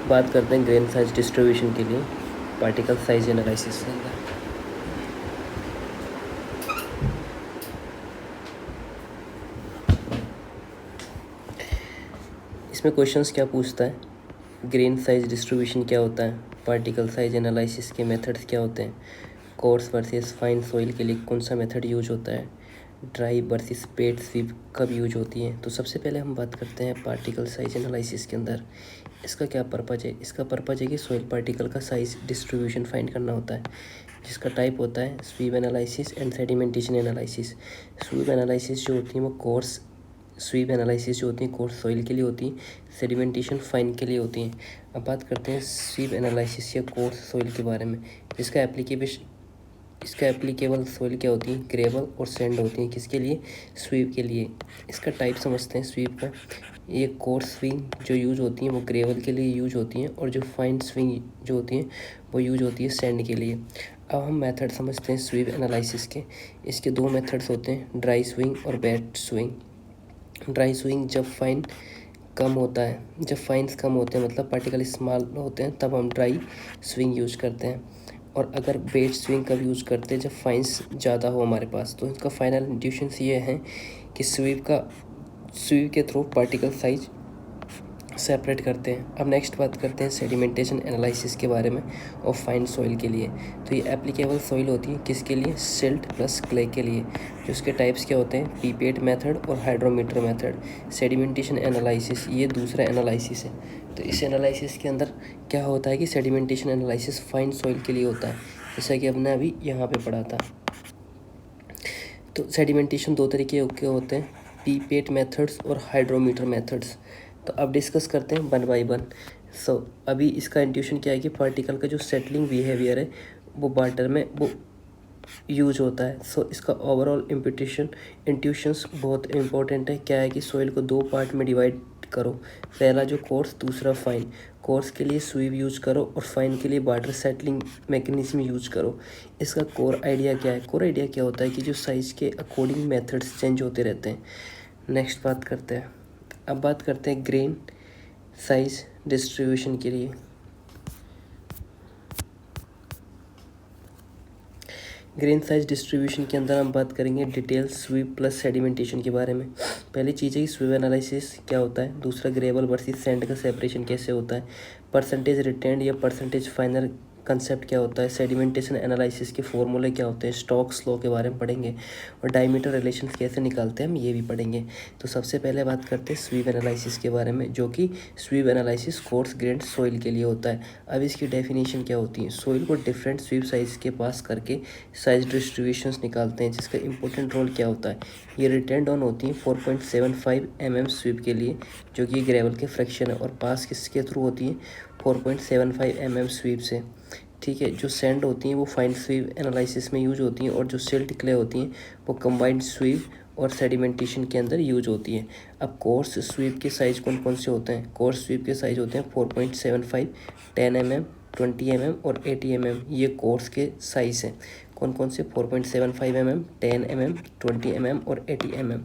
बात करते हैं ग्रेन साइज डिस्ट्रीब्यूशन के लिए पार्टिकल साइज एनालिसिस के अंदर। इसमें क्वेश्चंस क्या पूछता है, ग्रेन साइज डिस्ट्रीब्यूशन क्या होता है, पार्टिकल साइज एनालिसिस के मेथड्स क्या होते हैं, कोर्स वर्सेस फाइन सॉइल के लिए कौन सा मेथड यूज होता है, ड्राई वर्सेस पेट स्वीप कब यूज होती है। तो सबसे पहले हम बात करते हैं पार्टिकल साइज एनालिसिस के अंदर इसका क्या पर्पज है। इसका पर्पज है कि सॉइल पार्टिकल का साइज डिस्ट्रीब्यूशन फाइंड करना होता है, जिसका टाइप होता है sweep analysis and sedimentation analysis. Sweep analysis जो होती है वो कोर्स स्वीप एनालिसिस जो होती है कोर्स सॉइल के लिए होती है, सेडिमेंटेशन फाइन के लिए होती है। अब बात करते हैं स्वीप एनालिसिस या कोर्स सॉइल के बारे में। इसका एप्लीकेबल सॉइल क्या होती है, ग्रेवल और सैंड होती है। किसके लिए, स्वीप के लिए। इसका टाइप समझते हैं स्वीप का। ये कोर्स स्विंग जो यूज होती हैं वो ग्रेवल के लिए यूज होती हैं, और जो फाइन स्विंग जो होती हैं वो यूज होती है सैंड के लिए। अब हम मेथड समझते हैं स्वीप एनालिसिस के। इसके दो मेथड्स होते हैं, ड्राई स्विंग और वेट स्विंग। ड्राई स्विंग जब फाइन कम होता है, जब फाइन्स कम होते हैं मतलब पार्टिकल स्मॉल होते हैं, तब हम ड्राई स्विंग यूज करते हैं। और अगर वेट स्विंग कब यूज़ करते हैं, जब फाइन्स ज़्यादा हो हमारे पास। तो इसका फाइनल इंट्यूशंस ये है कि स्वीप के थ्रू पार्टिकल साइज सेपरेट करते हैं। अब नेक्स्ट बात करते हैं सेडिमेंटेशन एनालिसिस के बारे में और फाइन सॉइल के लिए। तो ये एप्लीकेबल सॉइल होती है किसके लिए, सिल्ट प्लस क्ले के लिए। जो उसके टाइप्स क्या होते हैं, पीपेट मेथड और हाइड्रोमीटर मेथड। सेडिमेंटेशन एनालिसिस ये दूसरा एनालिसिस है। तो इस एनालिसिस के अंदर क्या होता है कि सेडिमेंटेशन एनालिसिस फाइन सॉइल के लिए होता है, जैसा कि हमने अभी यहाँ पे पढ़ा था। तो सेडिमेंटेशन दो तरीके के होते हैं, पीपेट मेथड्स और हाइड्रोमीटर मेथड्स। तो अब डिस्कस करते हैं वन बाय वन। अभी इसका इंट्यूशन क्या है कि पार्टिकल का जो सेटलिंग बिहेवियर है वो वाटर में वो यूज होता है। इसका ओवरऑल इंट्यूशंस बहुत इंपॉर्टेंट है। क्या है कि सॉइल को दो पार्ट में डिवाइड करो, पहला जो कोर्स, दूसरा फाइन। कोर्स के लिए स्वीप यूज करो और फाइन के लिए वाटर सेटलिंग मैकेनिज्म यूज करो। इसका कोर आइडिया क्या है, कोर आइडिया क्या होता है कि जो साइज के अकॉर्डिंग मेथड्स चेंज होते रहते हैं। नेक्स्ट बात करते हैं, अब बात करते हैं ग्रेन साइज डिस्ट्रीब्यूशन के लिए। ग्रेन साइज डिस्ट्रीब्यूशन के अंदर हम बात करेंगे डिटेल स्वीप प्लस सेडिमेंटेशन के बारे में। पहली चीज़ है कि स्वीप एनालिसिस क्या होता है, दूसरा ग्रेवल वर्सेस सैंड का सेपरेशन कैसे होता है, परसेंटेज रिटेंड या परसेंटेज फाइनल कंसेप्ट क्या होता है, सेडिमेंटेशन एनालिसिस के फॉर्मूले क्या होते हैं, स्टोक्स लॉ के बारे में पढ़ेंगे, और डायमीटर रिलेशंस कैसे निकालते हैं हम ये भी पढ़ेंगे। तो सबसे पहले बात करते हैं स्वीप एनालिसिस के बारे में, जो कि sweep analysis coarse grain soil के लिए होता है। अब इसकी डेफिनेशन क्या होती है, सॉइल को डिफरेंट स्वीप साइज के पास करके साइज डिस्ट्रीब्यूशंस निकालते हैं, जिसका इंपॉर्टेंट रोल क्या होता है। ये रिटेंड ऑन होती है 4.75 mm स्वीप के लिए, जो कि ग्रेवल के फ्रैक्शन है, और पास किसके थ्रू होती है, 4.75 mm स्वीप से। ठीक है, जो सैंड होती हैं वो फाइन स्वीप एनालिसिस में यूज होती हैं, और जो सिल्ट क्ले होती हैं वो कंबाइंड स्वीप और सेडिमेंटेशन के अंदर यूज होती है। अब कोर्स स्वीप के साइज कौन कौन से होते हैं, कोर्स स्वीप के साइज होते हैं 4.75, 10 mm, 20 mm और 80 mm। ये कोर्स के साइज हैं, कौन कौन से, 4.75 mm, 10 mm, 20 mm और 80 mm।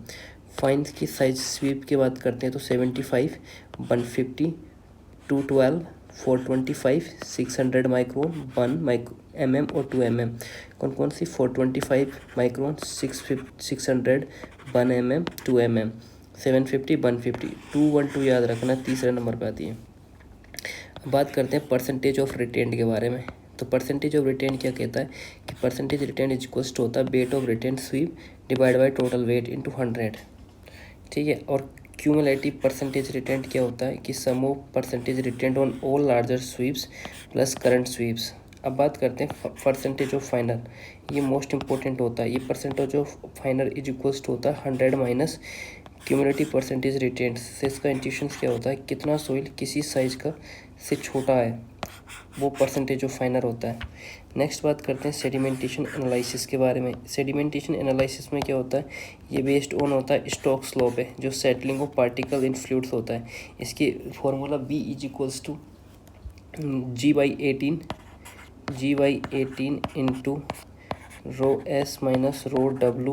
फाइन की साइज स्वीप की बात करते हैं तो 75, 150, 212, 425, 600 माइक्रोन, 1 mm और 2 mm। कौन कौन सी, 425 माइक्रोन, 600, 1 mm, 2 mm, 750, 150, 212 याद रखना, तीसरे नंबर पे आती है। अब बात करते हैं परसेंटेज ऑफ रिटेंड के बारे में। तो परसेंटेज ऑफ रिटेंड क्या कहता है कि percentage retained is equals to होता है weight of retained sweep divide by total weight into 100। ठीक है, और क्यूमुलेटिव परसेंटेज रिटेंड क्या होता है कि sum of percentage retained on all larger sweeps plus current sweeps. अब बात करते हैं परसेंटेज ऑफ फाइनल, ये मोस्ट इंपॉर्टेंट होता है। ये percentage of final is equals to होता है 100 माइनस क्यूमुलेटिव परसेंटेज रिटेंड से। इसका इंट्यूशन क्या होता है, कितना सॉइल किसी साइज का से छोटा है, वो परसेंटेज ऑफ फाइनल होता है। नेक्स्ट बात करते हैं सेडिमेंटेशन एनालिसिस के बारे में। सेडिमेंटेशन एनालिसिस में क्या होता है, ये बेस्ड ऑन होता है स्टोक्स लॉ पे, जो settling of particle in fluids होता है। इसकी formula B is equals to G/18 into ρS minus ρW